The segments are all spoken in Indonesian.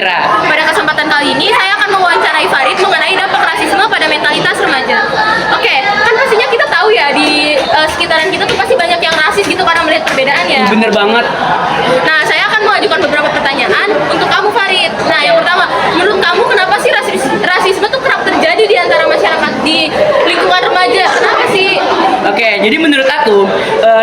kira-kira? Pada kesempatan kali ini saya akan mewawancarai Farid mengenai dampak rasisme pada mentalitas remaja. Oke, kan pastinya kita tahu ya di sekitaran kita tuh pasti banyak yang rasis gitu karena melihat perbedaan ya. Bener banget. Nah, saya akan mengajukan beberapa pertanyaan untuk kamu Farid. Nah, yang pertama, menurut kamu kenapa sih rasisme tuh kerap terjadi di antara masyarakat di lingkungan remaja? Kenapa sih? Oke, jadi menurut aku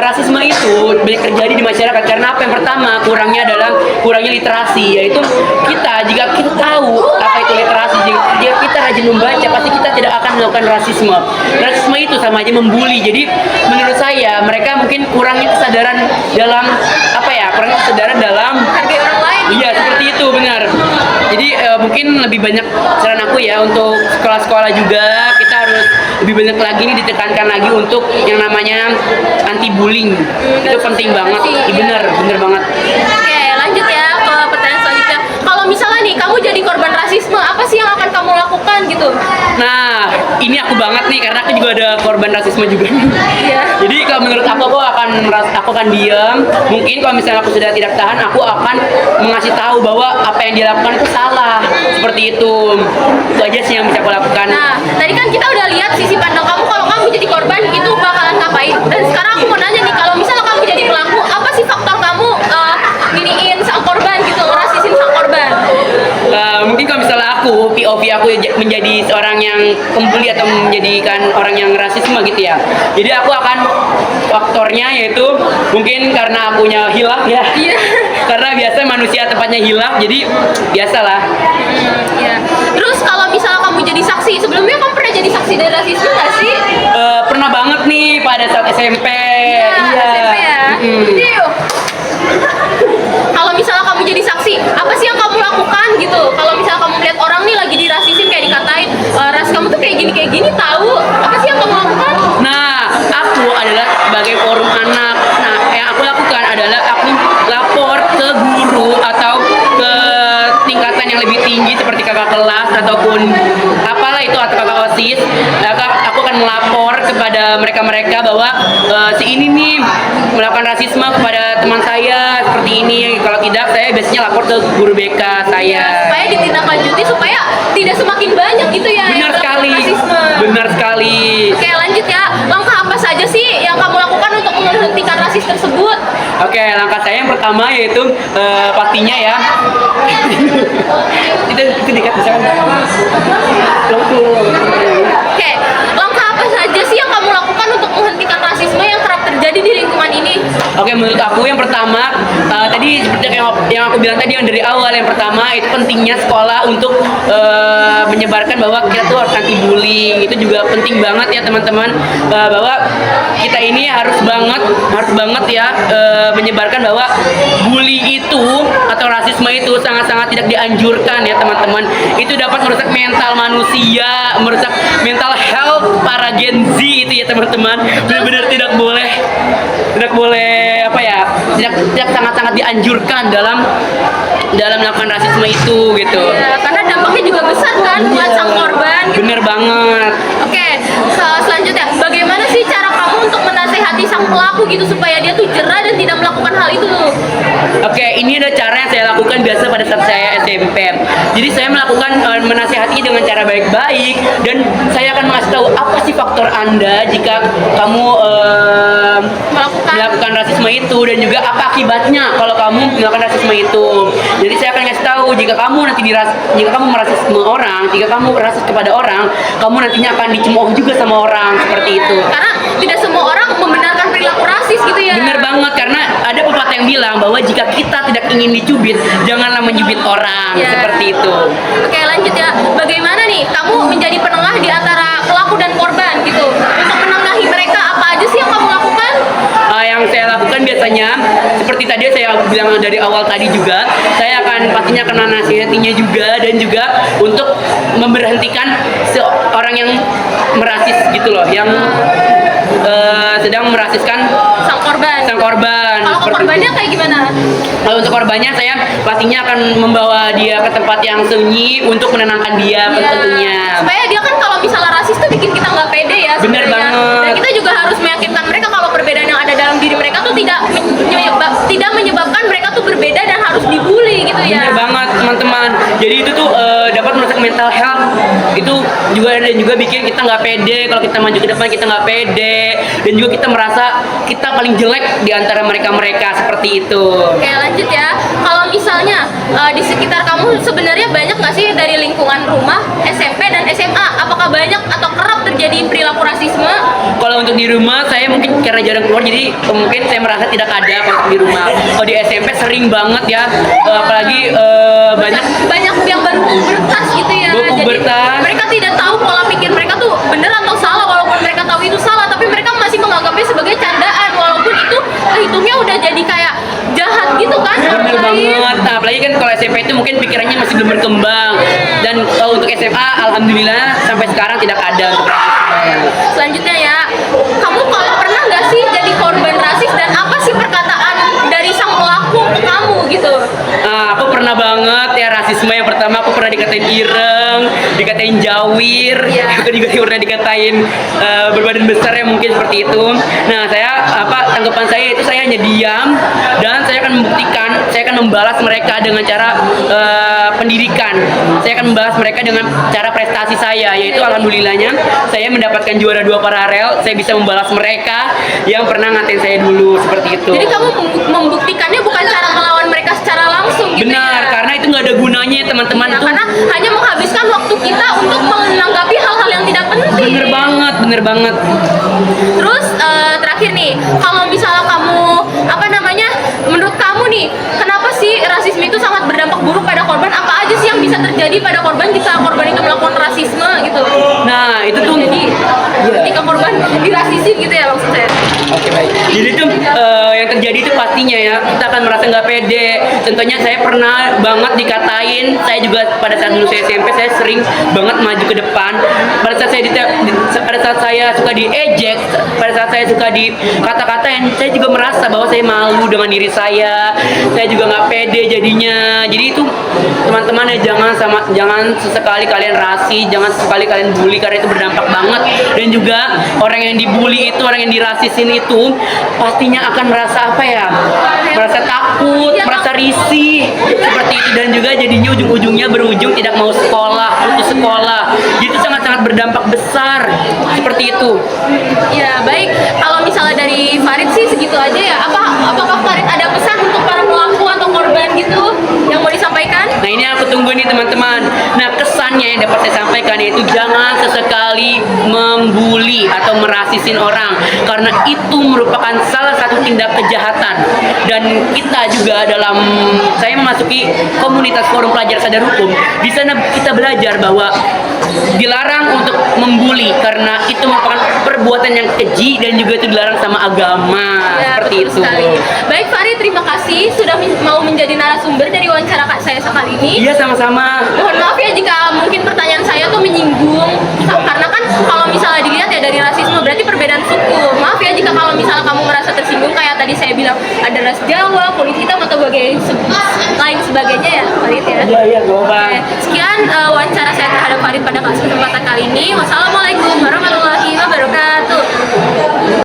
rasisme itu banyak terjadi di masyarakat karena apa? Yang pertama, kurangnya literasi, yaitu jika kita tahu apa itu literasi, jika kita rajin membaca, pasti kita tidak akan melakukan rasisme. Rasisme itu sama aja membuli. Jadi menurut saya mereka mungkin kurangnya kesadaran dalam Hargai orang lain. iya, seperti itu, benar. Jadi mungkin lebih banyak saran aku ya untuk sekolah-sekolah juga kita harus lebih banyak lagi nih ditekankan lagi untuk yang namanya anti bullying. Itu penting banget. Iya. Bener banget. Oke, lanjut ya ke pertanyaan selanjutnya. Kalau misalnya nih kamu jadi korban rasisme, apa sih yang akan kamu lakukan gitu? Nah, ini aku banget nih karena aku juga ada korban rasisme juga. Iya. Jadi kalau menurut aku akan diam. Mungkin kalau misalnya aku sudah tidak tahan, aku akan mengasih tahu bahwa apa yang dia lakukan itu salah. Seperti itu. Itu aja sih yang bisa aku lakukan. Nah, tadi kan kita udah lihat sisi pandang kamu kalau kamu jadi korban itu bakalan ngapain. Dan sekarang aku mau nanya nih, kalau misalnya kamu jadi pelaku, apa sih faktor kamu giniin sang korban gitu, rasisin sang korban? Mungkin kalau misalnya POV aku menjadi seorang yang pembuli atau menjadikan orang yang rasisme gitu ya. Jadi aku akan faktornya yaitu mungkin karena akunya hilaf ya. Iya. Karena biasa manusia tempatnya hilaf, jadi biasalah. Iya. Terus kalau misalnya kamu jadi saksi, sebelumnya kamu pernah jadi saksi dari rasisme nggak sih? Pernah banget nih pada saat SMP. Iya. SMP ya. Jadi, kalau misalnya kamu jadi saksi, apa sih yang kamu lakukan gitu? Kalau misalnya kamu lihat orang nih lagi dirasisin kayak dikatain, ras kamu tuh kayak gini tahu, apa sih yang kamu lakukan? Nah, aku adalah sebagai forum anak. Nah, yang aku lakukan adalah aku lapor ke guru atau ke tingkatan yang lebih tinggi seperti kakak kelas ataupun apalah itu atau kakak OSIS. Aku akan melapor kepada mereka bahwa si ini nih melakukan rasisme kepada teman saya seperti ini. Kalau tidak, saya biasanya lapor ke guru BK saya. Supaya ditindaklanjuti supaya tidak semakin banyak gitu ya. Benar sekali. Rasisme. Benar sekali. Oke, lanjut ya. Langkah apa saja sih yang kamu lakukan untuk menghentikan rasis tersebut? Oke, langkah saya yang pertama yaitu pastinya ya. itu dekat bisa kan? Oke, langkah apa saja sih yang kamu lakukan untuk menghentikan rasisme yang kerap terjadi di lingkungan ini? Oke, menurut aku yang pertama tadi seperti yang aku bilang tadi yang dari awal, yang pertama itu pentingnya sekolah untuk menyebarkan bahwa kita tuh harus anti bullying. Itu juga penting banget ya teman-teman, bahwa kita ini harus banget ya menyebarkan bahwa bully itu atau rasisme itu sangat-sangat tidak dianjurkan ya teman-teman. Itu dapat merusak mental manusia, merusak mental health para Gen Z itu ya teman-teman. Benar-benar tidak boleh apa ya, tidak sangat-sangat dianjurkan dalam melakukan rasisme itu gitu. Ya, karena dampaknya juga besar kan buat sang korban. Gitu. Bener banget. Oke, selanjutnya bagaimana sih cara kamu untuk menasehati sang pelaku gitu supaya dia tuh jerah dan tidak melakukan hal itu? Oke, ini ada cara yang saya lakukan biasa pada saat saya SMP. Jadi saya melakukan menasehati dengan cara baik-baik dan saya akan mengasih tahu apa sih faktor Anda jika kamu melakukan rasisme itu dan juga apa akibatnya kalau kamu melakukan rasisme itu. Jadi saya akan ngasih tahu jika kamu merasisme orang, jika kamu rasis kepada orang, kamu nantinya akan dicemooh juga sama orang seperti itu. Karena tidak semua orang membenarkan perilaku rasis gitu ya. Bener banget, karena ada pepatah yang bilang bahwa jika kita tidak ingin dicubit, janganlah mencubit orang. Ya. Seperti itu. Oke, lanjut ya. Bagaimana nih kamu menjadi penengah di antara pelaku dan korban gitu? Untuk menengahi mereka, apa aja sih yang kamu lakukan? Yang saya lakukan biasanya seperti tadi saya bilang dari awal tadi juga, saya akan pastinya kena nasihatinya juga dan juga untuk memberhentikan seorang yang merasis gitu loh, yang sedang merasiskan Sang korban. Kalau korbannya kayak gimana? Kalau untuk korbannya saya pastinya akan membawa dia ke tempat yang sunyi untuk menenangkan dia tentunya. Supaya dia kan kalau misalnya rasis tuh bikin kita nggak pede ya. Bener sebenarnya. banget. Dan kita juga harus meyakinkan mereka kalau perbedaan yang ada dalam diri mereka tuh tidak menyebabkan mereka tuh berbeda dan harus dibully gitu ya. Bener banget teman-teman. Jadi itu tuh dapat merusak mental health. Itu juga bikin kita nggak pede. Kalau kita maju ke depan kita nggak pede, dan juga kita merasa kita paling jelek di antara mereka seperti itu. Oke, lanjut ya. Kalau misalnya di sekitar kamu sebenarnya banyak nggak sih dari lingkungan rumah, SMP dan SMA? Apakah banyak atau kerap terjadi perilaku rasisme? Kalau untuk di rumah saya mungkin karena jarang keluar, jadi mungkin saya merasa tidak ada kalau di rumah. Kalau di SMP sering banget ya, apalagi banyak yang baru pubertas gitu ya. Baru pubertas. Jadi mereka tidak tahu pola pikir mereka tuh bener atau salah, walaupun mereka tahu itu salah, tapi mereka masih menganggapnya sebagai candaan, walaupun itu kehitungnya udah jadi kayak jahat gitu kan. Bener banget. Nah, apalagi kan kalau SMP itu mungkin pikirannya masih belum berkembang. Dan kalau untuk SMA, alhamdulillah sampai sekarang tidak ada untuk rasisme. Selanjutnya ya, kamu kalau pernah nggak sih jadi korban rasis, dan apa sih perkataan dari sang pelaku ke kamu gitu? Aku pernah banget ya rasisme. Yang pertama aku pernah dikatain ireng, dikatain jawir, aku juga pernah dikatain berbadan besar ya, mungkin seperti itu. Nah, tanggapan saya itu saya hanya diam, dan saya akan membuktikan, saya akan membalas mereka dengan cara pendidikan. Saya akan membalas mereka dengan cara prestasi saya, yaitu alhamdulillahnya saya mendapatkan juara 2 paralel. Saya bisa membalas mereka yang pernah ngatain saya dulu, seperti itu. Jadi kamu membuktikannya bukan cara melawan mereka secara langsung gitu. Benar, ya? karena itu nggak ada gunanya teman-teman. Nah, Tuh karena hanya menghabiskan waktu kita untuk menanggapi hal-hal yang tidak penting. bener banget. Terus terakhir nih, kalau misalnya kamu menurut kamu nih, kenapa sih rasisme itu sangat berdampak buruk pada korban? Apa aja sih yang bisa terjadi pada korban jika korban itu melakukan rasisme gitu? Nah, itu tuh Jadi ketika korban dirasisin gitu ya maksud saya. Oke, baik. Jadi tuh yang terjadi itu pastinya ya kita akan merasa nggak pede. Contohnya saya pernah banget dikatain. Saya juga pada saat dulu saya SMP saya sering banget maju ke depan. Pada saat saya suka diejek, pada saat saya suka dikata-katain, saya juga merasa bahwa saya malu dengan diri saya. Saya juga nggak pede jadinya. Jadi itu teman-teman ya, jangan sesekali kalian rasis, jangan sesekali kalian bully, karena itu berdampak banget. Dan juga orang yang dibully itu, orang yang dirasisin itu pastinya akan merasa merasa takut, merasa risih seperti itu, dan juga jadinya ujung-ujungnya berujung tidak mau sekolah, putus sekolah. Itu sangat-sangat berdampak besar seperti itu. Ya baik, kalau misalnya dari Farid sih segitu aja ya. Apakah Farid ada pesan untuk para pelaku atau korban gitu yang mau disampaikan? Nah, ini aku tunggu nih teman-teman. Nah, kesannya yang dapat saya sampaikan yaitu jangan sesekali membuli atau merasisin orang, karena itu merupakan salah satu tindak kejahatan. Dan kita juga saya memasuki komunitas forum pelajar sadar hukum. Di sana kita belajar bahwa dilarang untuk membuli karena itu merupakan perbuatan yang keji, dan juga itu dilarang sama agama. Ya, Seperti betul itu. sekali. Baik Farid, terima kasih sudah mau menjadi narasumber dari wawancara saya sekali ini. Iya, sama-sama. Mohon maaf ya jika mungkin pertanyaan saya tuh menyinggung, karena kan kalau misalnya dilihat ya dari rasisme berarti perbedaan suku. Maaf ya jika kalau misalnya kamu merasa tersinggung, kayak tadi saya bilang ada ras Jawa, kulit hitam atau lain sebagainya ya Farid ya. Iya, Goba. Oke, sekian wawancara saya terhadap Farid pada kesempatan kali ini. Wassalamualaikum warahmatullahi wabarakatuh.